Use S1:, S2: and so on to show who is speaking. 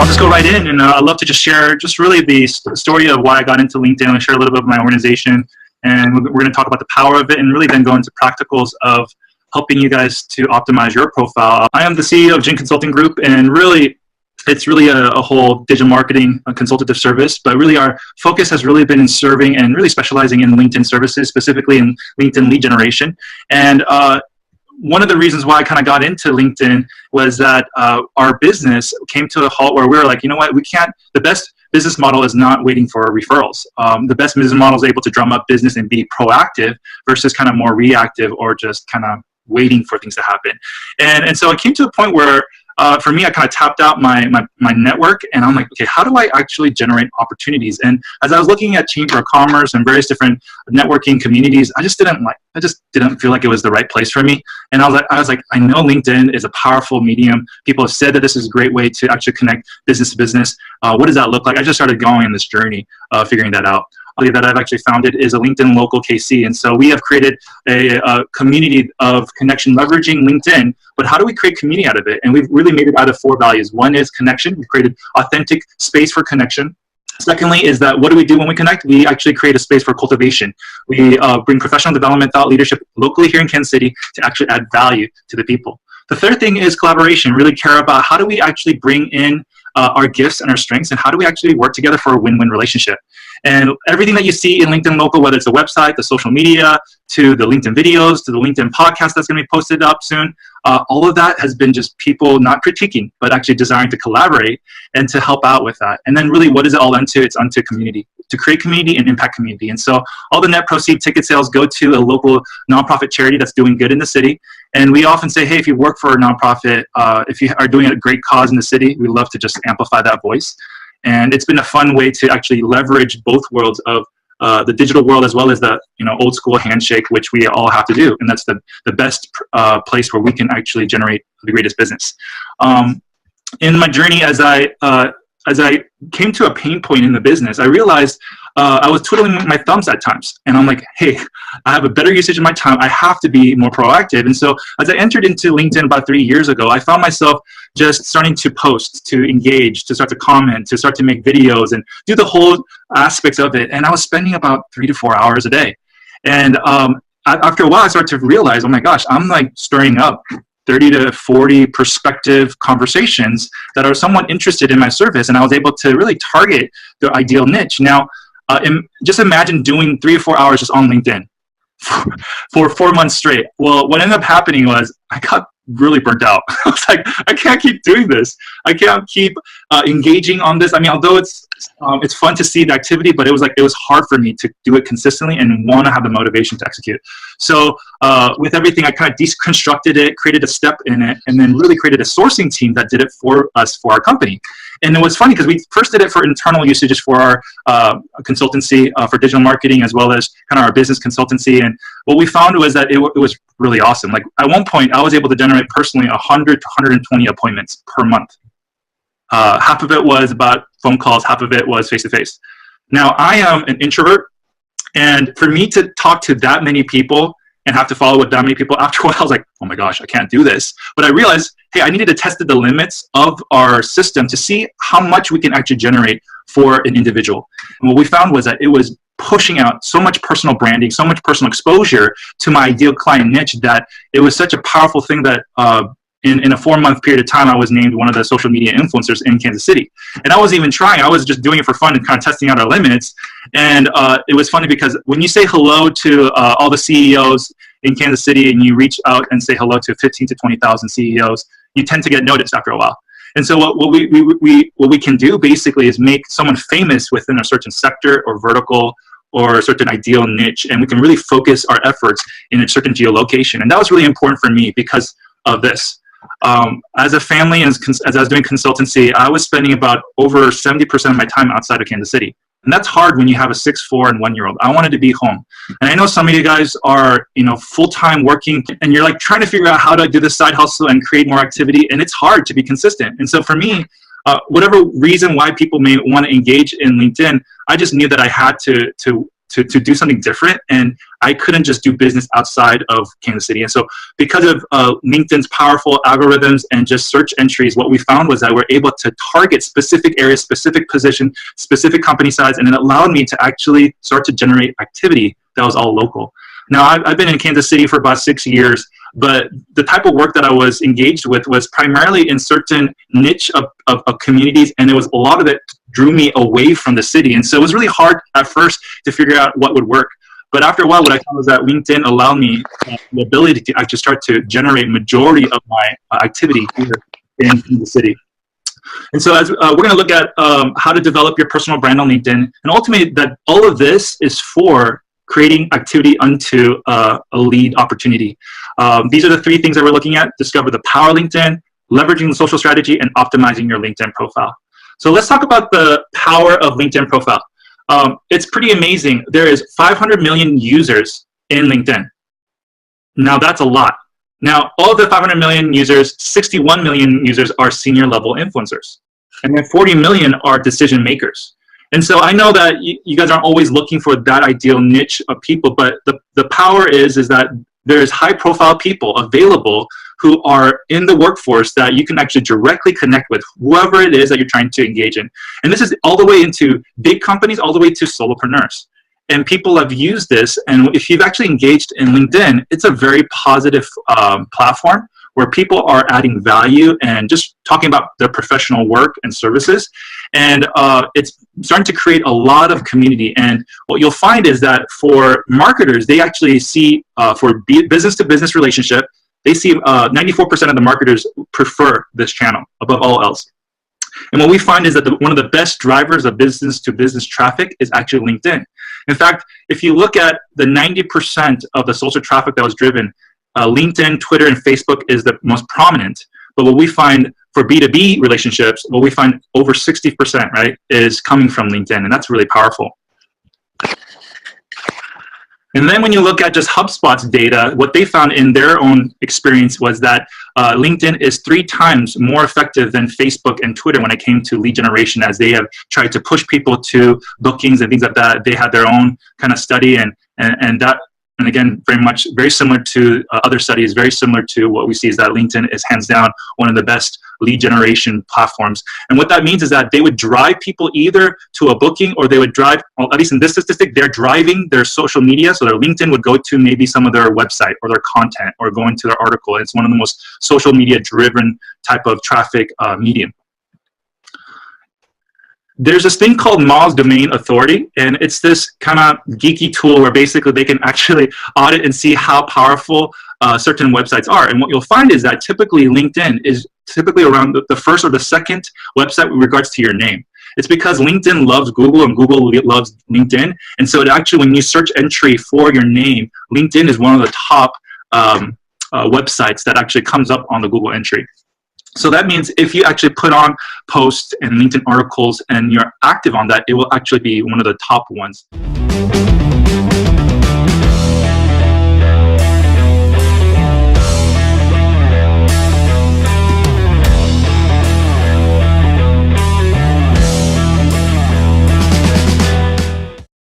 S1: I'll just go right in, and I'd love to just share just really the story of why I got into LinkedIn and share a little bit of my organization. And we're going to talk about the power of it and really then go into practicals of helping you guys to optimize your profile. I am the CEO of Jin Consulting Group, and really it's really a whole digital marketing consultative service, but really our focus has really been in serving and really specializing in LinkedIn services, specifically in LinkedIn lead generation. And one of the reasons why I kind of got into LinkedIn was that our business came to a halt where we were like, you know what, the best business model is not waiting for referrals. The best business model is able to drum up business and be proactive versus kind of more reactive or just kind of waiting for things to happen. And so it came to a point where for me, I kind of tapped out my network, and I'm like, okay, how do I actually generate opportunities? And as I was looking at Chamber of Commerce and various different networking communities, I just didn't feel like it was the right place for me. And I was like, I know LinkedIn is a powerful medium. People have said that this is a great way to actually connect business to business. What does that look like? I just started going on this journey, figuring that out. That I've actually founded is a LinkedIn Local KC. And so we have created a community of connection leveraging LinkedIn, but how do we create community out of it? And we've really made it out of 4 values. One is connection. We've created authentic space for connection. Secondly is that what do we do when we connect? We actually create a space for cultivation. We bring professional development, thought leadership locally here in Kansas City to actually add value to the people. The third thing is collaboration. Really care about how do we actually bring in our gifts and our strengths, and how do we actually work together for a win-win relationship. And everything that you see in LinkedIn Local, whether it's the website, the social media, to the LinkedIn videos, to the LinkedIn podcast that's going to be posted up soon, all of that has been just people not critiquing, but actually desiring to collaborate and to help out with that. And then really, what is it all unto? It's unto community, to create community and impact community. And so all the net proceed ticket sales go to a local nonprofit charity that's doing good in the city. And we often say, hey, if you work for a nonprofit, if you are doing a great cause in the city, we love to just amplify that voice. And it's been a fun way to actually leverage both worlds of the digital world as well as the old school handshake, which we all have to do. And that's the best place where we can actually generate the greatest business. In my journey, as I came to a pain point in the business, I realized I was twiddling my thumbs at times. And I'm like, hey, I have a better usage of my time. I have to be more proactive. And so as I entered into LinkedIn about 3 years ago, I found myself just starting to post, to engage, to start to comment, to start to make videos and do the whole aspects of it. And I was spending about 3 to 4 hours a day. And after a while, I started to realize, oh my gosh, I'm like stirring up 30 to 40 prospective conversations that are somewhat interested in my service. And I was able to really target the ideal niche. Now, just imagine doing 3 or 4 hours just on LinkedIn for 4 months straight. Well, what ended up happening was I got really burnt out. I was like, I can't keep doing this. I can't keep engaging on this. I mean, although it's fun to see the activity, but it was hard for me to do it consistently and want to have the motivation to execute. So with everything, I kind of deconstructed it, created a step in it, and then really created a sourcing team that did it for us, for our company. And it was funny because we first did it for internal usages for our consultancy for digital marketing, as well as kind of our business consultancy. And what we found was that it was really awesome. Like at one point, I was able to generate personally 100 to 120 appointments per month. Half of it was about phone calls, half of it was face-to-face. Now, I am an introvert, and for me to talk to that many people and have to follow with that many people, after a while, I was like, oh my gosh, I can't do this. But I realized, hey, I needed to test the limits of our system to see how much we can actually generate for an individual. And what we found was that it was pushing out so much personal branding, so much personal exposure to my ideal client niche that it was such a powerful thing that in a 4-month period of time, I was named one of the social media influencers in Kansas City. And I wasn't even trying. I was just doing it for fun and kind of testing out our limits. And it was funny because when you say hello to all the CEOs in Kansas City and you reach out and say hello to 15 to 20,000 CEOs, you tend to get noticed after a while. And so what we can do basically is make someone famous within a certain sector or vertical or a certain ideal niche. And we can really focus our efforts in a certain geolocation. And that was really important for me because of this. As a family, as I was doing consultancy, I was spending about over 70% of my time outside of Kansas City. And that's hard when you have a 6'4" and 1-year-old. I wanted to be home. And I know some of you guys are, full-time working, and you're like trying to figure out how to do this side hustle and create more activity. And it's hard to be consistent. And so for me, whatever reason why people may want to engage in LinkedIn, I just knew that I had to to do something different, and I couldn't just do business outside of Kansas City. And so because of LinkedIn's powerful algorithms and just search entries, what we found was that we're able to target specific areas, specific position, specific company size, and it allowed me to actually start to generate activity that was all local. Now, I've been in Kansas City for about 6 years, but the type of work that I was engaged with was primarily in certain niche of communities, and a lot of it drew me away from the city. And so it was really hard at first to figure out what would work. But after a while, what I found was that LinkedIn allowed me the ability to actually start to generate majority of my activity here in the city. And so as we're going to look at how to develop your personal brand on LinkedIn, and ultimately that all of this is for creating activity unto a lead opportunity. These are the 3 things that we're looking at: discover the power of LinkedIn, leveraging the social strategy, and optimizing your LinkedIn profile. So let's talk about the power of LinkedIn profile. It's pretty amazing. There is 500 million users in LinkedIn. Now that's a lot. Now, all of the 500 million users, 61 million users are senior level influencers. And then 40 million are decision makers. And so I know that you guys aren't always looking for that ideal niche of people, but the power is that there's high profile people available who are in the workforce that you can actually directly connect with, whoever it is that you're trying to engage in. And this is all the way into big companies, all the way to solopreneurs. And people have used this, and if you've actually engaged in LinkedIn, it's a very positive platform where people are adding value and just talking about their professional work and services. And it's starting to create a lot of community. And what you'll find is that for marketers, they actually see, for business-to-business relationship, they see 94% of the marketers prefer this channel above all else. And what we find is that one of the best drivers of business-to-business traffic is actually LinkedIn. In fact, if you look at the 90% of the social traffic that was driven, LinkedIn, Twitter, and Facebook is the most prominent. But what we find for B2B relationships, what we find over 60%, right, is coming from LinkedIn, and that's really powerful. And then when you look at just HubSpot's data, what they found in their own experience was that LinkedIn is 3 times more effective than Facebook and Twitter when it came to lead generation, as they have tried to push people to bookings and things like that. They had their own kind of study, and that, and again, very similar to other studies, very similar to what we see is that LinkedIn is hands down one of the best lead generation platforms. And what that means is that they would drive people either to a booking, or they would drive, well, at least in this statistic, they're driving their social media. So their LinkedIn would go to maybe some of their website or their content or go into their article. It's one of the most social media driven type of traffic medium. There's this thing called Moz Domain Authority, and it's this kind of geeky tool where basically they can actually audit and see how powerful certain websites are. And what you'll find is that typically LinkedIn is typically around the first or the second website with regards to your name. It's because LinkedIn loves Google and Google loves LinkedIn. And so it actually, when you search entry for your name, LinkedIn is one of the top websites that actually comes up on the Google entry. So that means if you actually put on posts and LinkedIn articles and you're active on that, it will actually be one of the top ones.